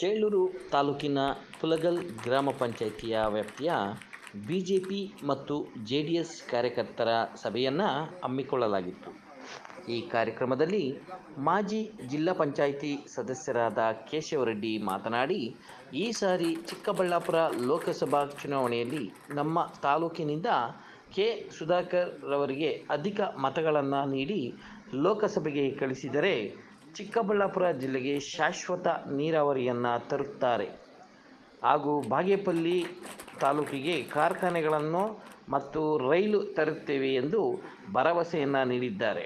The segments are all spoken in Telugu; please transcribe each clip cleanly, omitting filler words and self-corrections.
ಚೇಳೂರು ತಾಲೂಕಿನ ಪುಲಗಲ್ ಗ್ರಾಮ ಪಂಚಾಯಿತಿಯ ವ್ಯಾಪ್ತಿಯ ಬಿಜೆಪಿ ಮತ್ತು ಜೆಡಿಎಸ್ ಕಾರ್ಯಕರ್ತರ ಸಭೆಯನ್ನು ಹಮ್ಮಿಕೊಳ್ಳಲಾಗಿತ್ತು. ಈ ಕಾರ್ಯಕ್ರಮದಲ್ಲಿ ಮಾಜಿ ಜಿಲ್ಲಾ ಪಂಚಾಯಿತಿ ಸದಸ್ಯರಾದ ಕೇಶವರೆಡ್ಡಿ ಮಾತನಾಡಿ, ಈ ಸಾರಿ ಚಿಕ್ಕಬಳ್ಳಾಪುರ ಲೋಕಸಭಾ ಚುನಾವಣೆಯಲ್ಲಿ ನಮ್ಮ ತಾಲೂಕಿನಿಂದ ಕೆ. ಸುಧಾಕರ್ ರವರಿಗೆ ಅಧಿಕ ಮತಗಳನ್ನು ನೀಡಿ ಲೋಕಸಭೆಗೆ ಕಳಿಸಿದರೆ ಚಿಕ್ಕಬಳ್ಳಾಪುರ ಜಿಲ್ಲೆಗೆ ಶಾಶ್ವತ ನೀರಾವರಿಯನ್ನು ತರುತ್ತಾರೆ ಹಾಗೂ ಬಾಗೇಪಲ್ಲಿ ತಾಲೂಕಿಗೆ ಕಾರ್ಖಾನೆಗಳನ್ನು ಮತ್ತು ರೈಲು ತರುತ್ತೇವೆ ಎಂದು ಭರವಸೆಯನ್ನು ನೀಡಿದ್ದಾರೆ.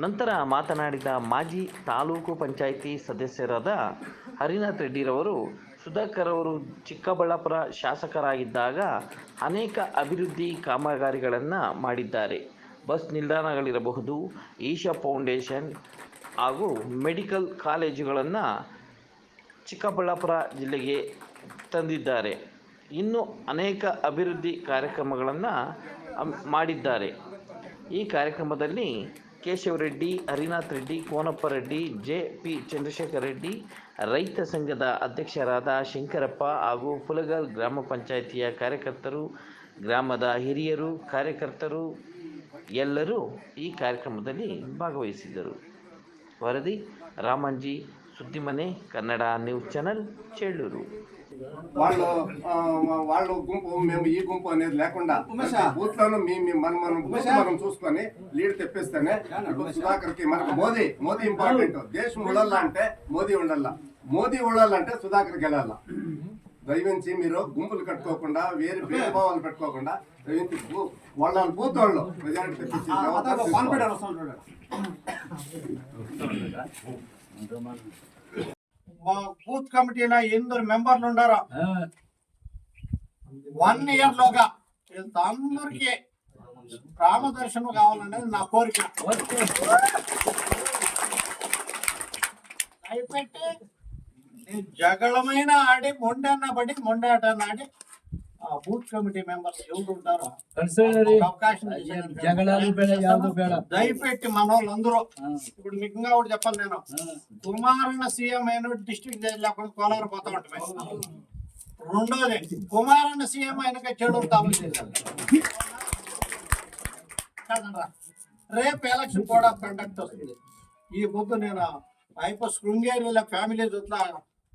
ನಂತರ ಮಾತನಾಡಿದ ಮಾಜಿ ತಾಲೂಕು ಪಂಚಾಯಿತಿ ಸದಸ್ಯರಾದ ಹರಿನಾಥ್ ರೆಡ್ಡಿರವರು, ಸುಧಾಕರ್ ಅವರು ಚಿಕ್ಕಬಳ್ಳಾಪುರ ಶಾಸಕರಾಗಿದ್ದಾಗ ಅನೇಕ ಅಭಿವೃದ್ಧಿ ಕಾಮಗಾರಿಗಳನ್ನು ಮಾಡಿದ್ದಾರೆ. ಬಸ್ ನಿಲ್ದಾಣಗಳಿರಬಹುದು, ಈಶಾ ಫೌಂಡೇಶನ್ ಹಾಗೂ ಮೆಡಿಕಲ್ ಕಾಲೇಜುಗಳನ್ನು ಚಿಕ್ಕಬಳ್ಳಾಪುರ ಜಿಲ್ಲೆಗೆ ತಂದಿದ್ದಾರೆ. ಇನ್ನೂ ಅನೇಕ ಅಭಿವೃದ್ಧಿ ಕಾರ್ಯಕ್ರಮಗಳನ್ನು ಮಾಡಿದ್ದಾರೆ. ಈ ಕಾರ್ಯಕ್ರಮದಲ್ಲಿ ಕೇಶವರೆಡ್ಡಿ, ಹರಿನಾಥ್ ರೆಡ್ಡಿ, ಕೋನಪ್ಪ ರೆಡ್ಡಿ, ಜೆ.ಪಿ. ಚಂದ್ರಶೇಖರ್ ರೆಡ್ಡಿ, ರೈತ ಸಂಘದ ಅಧ್ಯಕ್ಷರಾದ ಶಂಕರಪ್ಪ ಹಾಗೂ ಪುಲಗಲ್ ಗ್ರಾಮ ಪಂಚಾಯಿತಿಯ ಕಾರ್ಯಕರ್ತರು, ಗ್ರಾಮದ ಹಿರಿಯರು, ಕಾರ್ಯಕರ್ತರು ಎಲ್ಲರೂ ಈ ಕಾರ್ಯಕ್ರಮದಲ್ಲಿ ಭಾಗವಹಿಸಿದ್ದರು. ವರದಿ ರಾಮಂಜಿ, ಸುದ್ದಿಮನೆ, కన్నడ న్యూస్ ఛానల్, చేళ్లూరు. వాళ్ళు గుంపు మేము ఈ గుంపు అనేది లేకుండా బూత్ లోను మనం చూసుకొని లీడ్ తెప్పిస్తేనే ఇప్పుడు సుధాకర్ కి మనకు మోదీ ఇంపార్టెంట్. దేశం ఉండాలంటే మోదీ ఉండాలంటే సుధాకర్కి వెళ్ళాల. దయవించి మీరు గుంపులు కట్టుకోకుండా వేరే భేదభావాలు పెట్టుకోకుండా దయవించి వాళ్ళ బూత్ వాళ్ళు మెజారిటీ తెప్పించి బూత్ కమిటీలో 8 మెంబర్లు ఉండారు. 1 ఇయర్ లోగా అందరికి రామదర్శనం కావాలనేది నా కోరిక. అయిపెట్టి జగళమైన ఆడి మొండాటన్న ఆడి బూత్ కమిటీ మెంబర్స్ ఎవరు ఉంటారో అవకాశం దయపెట్టి మన వాళ్ళందరూ ఇప్పుడు మీకు ఇంకా ఒకటి చెప్పాలి. నేను కుమారన్న సీఎం అయిన డిస్ట్రిక్ట్ జడ్జి లేకుండా కోలారు పోతా ఉంటాయి. రెండోది కుమారన్న సీఎం అయినాక చెడు తాము చేశారు. రేపు ఎలక్షన్ కోడ్ ఆఫ్ కండక్ట్ వస్తుంది. ఈ పొద్దు నేను శృంగేరిలో ఫ్యామిలీ జొత్త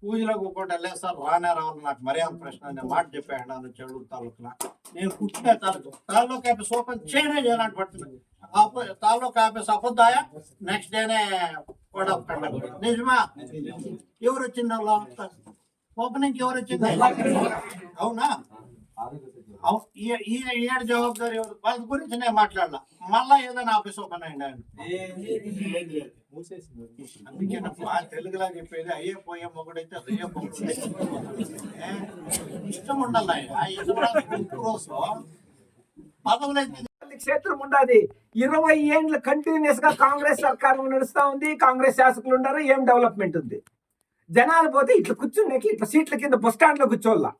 పూజలో కూకుండా లేదు సార్, రానే రావాలి నాకు మర్యాద ప్రశ్న అనే మాట చెప్పాను. చెడుగురు తాలూకులో నేను పుట్టిన తాలూకు ఆఫీస్ ఓపెన్ చేయాలని పడుతున్నాను. తాలూకు ఆఫీస్ అబద్ధాయ నెక్స్ట్ డేనే కోడ్ ఆఫ్ కండక్ట్. నిజమా? ఎవరు వచ్చింది వాళ్ళు ఓపెనింగ్? ఎవరు వచ్చింది? అవునా? ఈ ఏడు జవాబుదారి ఎవరు? వాళ్ళ గురించి నేను మాట్లాడాల. మళ్ళా ఏదైనా ఆఫీస్ ఓపెన్ అయింది అందుకే తెలుగులా చెప్పేది అయ్యే పోయే మొగుడైతే అయ్యే మొగుడు ఇష్టం ఉండాలి. క్షేత్రం ఉండాలి. 20 ఏళ్ళు కంటిన్యూస్ గా కాంగ్రెస్ సర్కారు నడుస్తా ఉంది. కాంగ్రెస్ శాసకులు ఉన్నారు. ఏం డెవలప్మెంట్ ఉంది? జనాలు పోతే ఇట్లా కూర్చున్నాకి ఇట్లా సీట్ల కింద బస్ స్టాండ్ లో కూర్చోవాలా.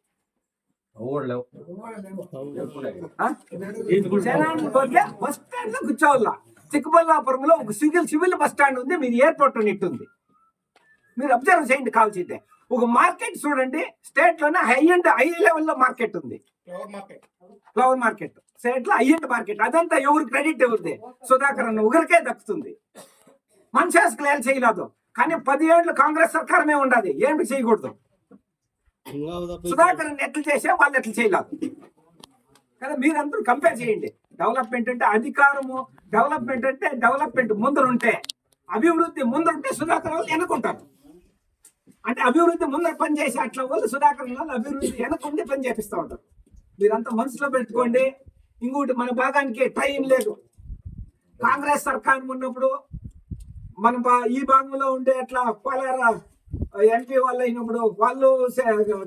జనాలు పోతే బస్ స్టాండ్ లో కూర్చోవాలా. చిక్కబల్లాపురంలో ఒక సివిల్ బస్ స్టాండ్ ఉంది. మీరు ఎయిర్పోర్ట్ ఉన్నట్టుంది. మీరు అబ్జర్వ్ చేయండి. కావాల్సిందే ఒక మార్కెట్ చూడండి. స్టేట్ లోనే హై లెవెల్లో మార్కెట్ ఉంది. ఫ్లవర్ మార్కెట్ స్టేట్ లో హై మార్కెట్. అదంతా ఎవరు క్రెడిట్? ఎవరిది? సుధాకర్ అన్న ఒకరికే దక్కుతుంది. మన శాసకులు ఏం చేయలేదు. కానీ 10 ఏళ్ళు కాంగ్రెస్ సర్కారమే ఉండాలి. ఏమి చేయకూడదు. సుధాకర్ ఎట్లా చేసే వాళ్ళు ఎట్లా చేయలేదు కదా. మీరందరూ కంపేర్ చేయండి. డెవలప్మెంట్ అంటే అధికారము, డెవలప్మెంట్ ముందరుంటే, అభివృద్ధి ముందరుంటే సుధాకర్ వాళ్ళు వెనుకుంటారు. అంటే అభివృద్ధి ముందర పని చేసే అట్లా వాళ్ళు సుధాకర్ వాళ్ళు అభివృద్ధి వెనకుండి పని చేపిస్తూ ఉంటారు. మీరంతా మనసులో పెట్టుకోండి. ఇంకోటి, మన భాగానికి టైం లేదు. కాంగ్రెస్ సర్కార్ ఉన్నప్పుడు మన ఈ భాగంలో ఉండే అట్లా కోలార ఎంపీ వాళ్ళు అయినప్పుడు వాళ్ళు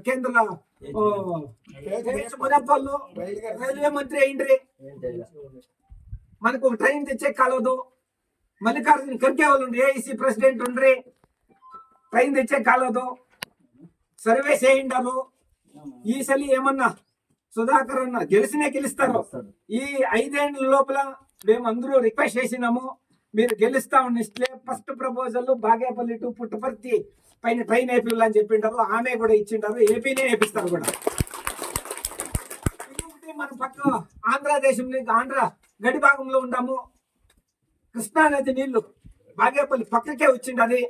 కేంద్ర మునప్పళ్ళు రైల్వే మంత్రి అయిండ్రి. మనకు ఒక ట్రైన్ తెచ్చే కాలదు. మల్లికార్జున ఖర్గే వాళ్ళు ఏఐసి ప్రెసిడెంట్ ఉండ్రి. ట్రైన్ తెచ్చే కాలదు. సర్వే చేయిండారు. ఈ సలి ఏమన్నా సుధాకర్ అన్న గెలుస్తారు. ఈ 5 ఏళ్ల లోపల మేము అందరూ రిక్వెస్ట్ చేసినాము. మీరు గెలుస్తామని ఇస్తే first proposal Bagepalli to Puttaparthi పైన ట్రైన్ వేపిల్లని చెప్పింటారు, ఆమె కూడా ఇచ్చింటారు, ఏపీనే వేపిస్తారు కూడా. ఇంకొకటి మన పక్క ఆంధ్రదేశం నుంచి ఆంధ్ర గడి భాగంలో ఉన్నాము. కృష్ణా నది నీళ్లు బాగేపల్లి పక్కకే వచ్చిండది.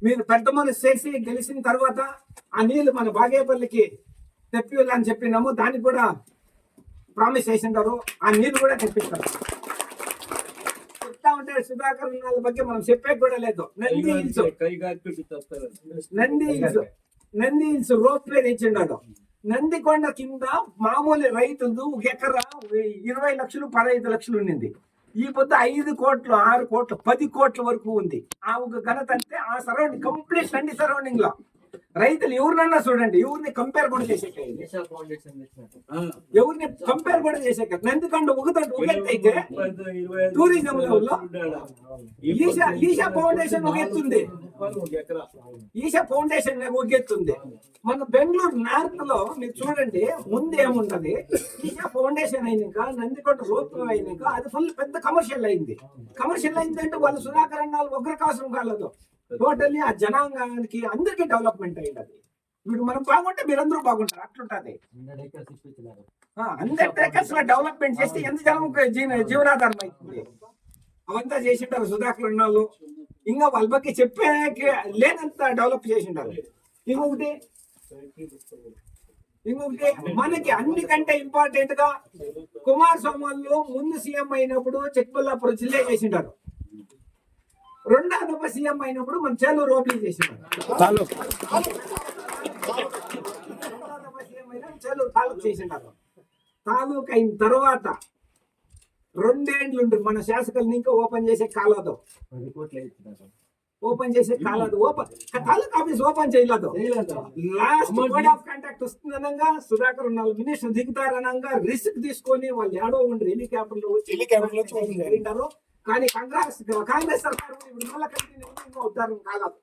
మీరు పెద్ద మనసు చేసి గెలిచిన తర్వాత ఆ నీళ్లు మన బాగేపల్లికి తెప్పిల్లని చెప్పినాము. దానికి కూడా ప్రామిస్ చేసింటారు, ఆ నీళ్లు కూడా తెప్పిస్తారు. చెప్తా ఉంటే సుధాకర్ వాళ్ళ ಬಗ್ಗೆ మనం చెప్పే కూడా లేదు. నంది హిల్స్ రోప్ వే తెచ్చిండాడు. నందికొండ కింద మామూలు రైతులు ఒక ఎకరా 20 లక్షలు 15 లక్షలు ఉండింది. ఈ పొద్దు 5 కోట్లు 6 కోట్లు 10 కోట్ల వరకు ఉంది. ఆ ఒక ఘనత అంటే ఆ సరౌండింగ్ కంప్లీట్ నంది సరౌండింగ్ లో రైతులు ఎవరినన్నా చూడండి, ఎవరిని కంపేర్ కూడా చేసేక, ఎవరిని కంపేర్ కూడా చేసేక. నందికొండ ఒకటైతే టూరిజం లెవెల్లో ఈషా ఫౌండేషన్ ఒక ఎత్తుంది, ఈషా ఫౌండేషన్ ఒక ఎత్తుంది. మన బెంగళూరు నార్త్ లో మీరు చూడండి, ముందు ఏముంటది, ఈషా ఫౌండేషన్ అయినాక నందికొండ రోప్ అయినాక అది ఫుల్ పెద్ద కమర్షియల్ అయింది. కమర్షియల్ అయిందంటే వాళ్ళు సుధాకర్ అన్నాళ్ళు ఒకరికి అవసరం కాలేదు, టోటల్లీ ఆ జనాంగానికి అందరికీ డెవలప్మెంట్ అయ్యింది. అది ఇప్పుడు మనం బాగుంటే మీరందరూ బాగుంటారు, అట్లుంటది. 100 acres లో డెవలప్మెంట్ చేస్తే ఎంత జనం జీవనాధారం అవుతుంది. అవంతా చేసింటారు సుధాకర్ అన్నాళ్ళు. ఇంకా వాళ్ళ ಬಗ್ಗೆ చెప్పే లేనంత డెవలప్ చేసింటారు. ఇంకొకటి మనకి అన్నికంటే ఇంపార్టెంట్ గా కుమారస్వామి వాళ్ళు ముందు సీఎం అయినప్పుడు చెక్బల్లాపురం జిల్లా చేసింటారు. రెండో దఫా సీఎం అయినప్పుడు మన చేలూరు రోడ్లు చేసింటారు. చేలూరు తాలూకు చేసింటారు. తాలూకు అయిన తర్వాత 2 ఏండ్లు ఉంటుంది మన శాసకుల్ని ఇంకా ఓపెన్ చేసే కాలదు, ఓపెన్ చేసే కాలదు. తాలూకు ఆఫీస్ ఓపెన్ చేయలేదు. లాస్ట్ కోడ్ ఆఫ్ కాంటాక్ట్ వస్తుందనగా సుధాకర్ వాళ్ళు మినిస్టర్ దిగుతారనగా రిస్క్ తీసుకొని వాళ్ళు ఏడో ఉండరు, హెలికాప్టర్ లో వచ్చి. కానీ కాంగ్రెస్ సర్కారు ఇప్పుడు మళ్ళీ కంటిన్యూ అవుతారు. కాలేదు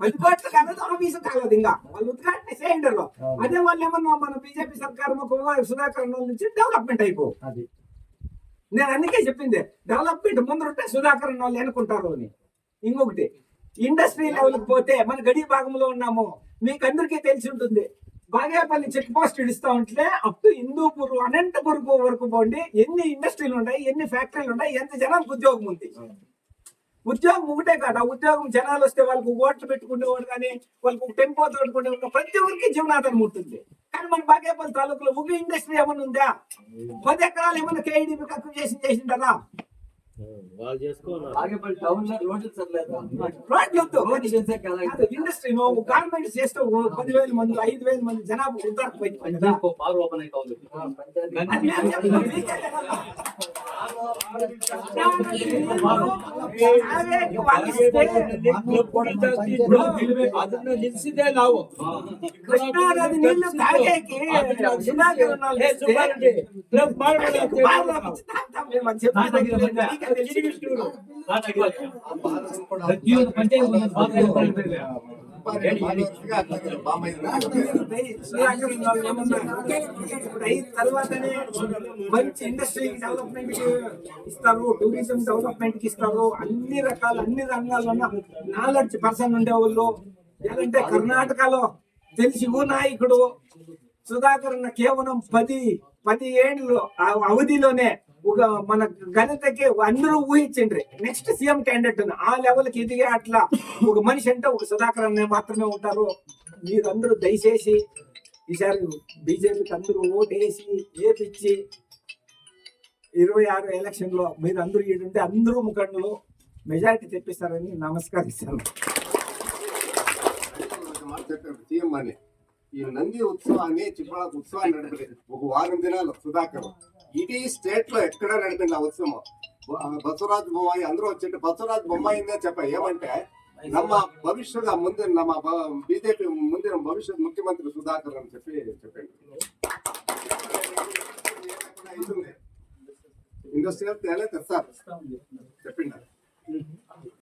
10 కోట్లు కాలేదు, ఆఫీసు కాలేదు. ఇంకా వాళ్ళు ఉద్ఘాటన చేయండి. అదే వాళ్ళు ఏమన్నా మన బీజేపీ సర్కారు సుధాకర్ నుంచి డెవలప్మెంట్ అయిపో. నేను అందుకే చెప్పింది, డెవలప్మెంట్ ముందుంటే సుధాకర్ వాళ్ళు అనుకుంటారు అని. ఇంకొకటి ఇండస్ట్రీ లెవెల్కి పోతే మన గడి భాగంలో ఉన్నాము, మీకు అందరికీ తెలిసి ఉంటుంది. బాగేపల్లి చెక్ పోస్ట్ ఇస్తా ఉంటే అప్ టు హిందూపూర్ అనంతపూర్ వరకు పోండి, ఎన్ని ఇండస్ట్రీలు ఉన్నాయి, ఎన్ని ఫ్యాక్టరీలు ఉన్నాయి, ఎంత జనానికి ఉద్యోగం ఉంది. ఉద్యోగం ఒకటే కాదు, ఆ ఉద్యోగం జనాలు వస్తే వాళ్ళకు ఓట్లు పెట్టుకునేవాడు కానీ వాళ్ళకు టెంపో తోడుకునేవాడు ప్రతి ఒక్కరికి జీవనాధారం ఉంటుంది. కానీ మన బాగేపల్లి తాలూకులో ఒక ఇండస్ట్రీ ఏమైనా ఉందా? 10 ఎకరాలు ఏమైనా కేఐడిపి తక్కువ చేసింటారా? ఇండస్ట్రీ గవర్నమెంట్ చేస్తే 10,000 మంది 5,000 మంది జనాభా ఉద్దాకపోయింది. నిలిచిదే ನಾವು కృష్ణానది నీళ్లు తాగేకి తర్వాతనే మంచి ఇండస్ట్రీ డెవలప్మెంట్ ఇస్తారు, టూరిజం డెవలప్మెంట్ కి ఇస్తారు. అన్ని రంగాల్లో నాలెడ్జ్ పర్సన్ ఉండేవాళ్ళు. ఏంటంటే కర్ణాటకలో తెలిసి నాయకుడు సుధాకర్ కేవలం 10 ఏండ్లు అవధిలోనే ఒక మన ఘనతకి అందరూ ఊహించండి నెక్స్ట్ సీఎం క్యాండిడేట్ ఆ లెవెల్ కి ఎదిగే అట్లా ఒక మనిషి అంటే ఒక సుధాకర్ అనే మాత్రమే ఉంటారు. మీరందరూ దయచేసి ఈసారి బీజేపీకి అందరూ ఓటేసి ఏపిచ్చి 26 ఎలక్షన్ లో మీరు అందరూ ఏంటంటే అందరూ ముఖంలో మెజారిటీ తెప్పిస్తారని నమస్కరిస్తాను. సీఎం అని ఈ నంది ఉత్సవాన్ని చిప్పళ ఉత్సవాన్ని నడిపి ఒక వారం దినాలు సుధాకర్ ఇడీ స్టేట్ లో ఎక్కడ నడిపింది ఆ ఉత్సవం. బసవరాజ్ బొమ్మాయి అందరూ వచ్చి బసవరాజ్ బొమ్మాయిందే చెప్ప ఏమంటే ನಮ್ಮ ಭವಿಷ್ಯದ ಮುಂದೆ ನಮ್ಮ ಬಿಜೆಪಿ ಮುಂದಿನ ಭವಿಷ್ಯದ ಮುಖ್ಯಮಂತ್ರಿ ಸುಧಾಕರ್ అని చెప్పండి. ఇండస్ట్రియల్ తేలే తెస్తారు చెప్పిండ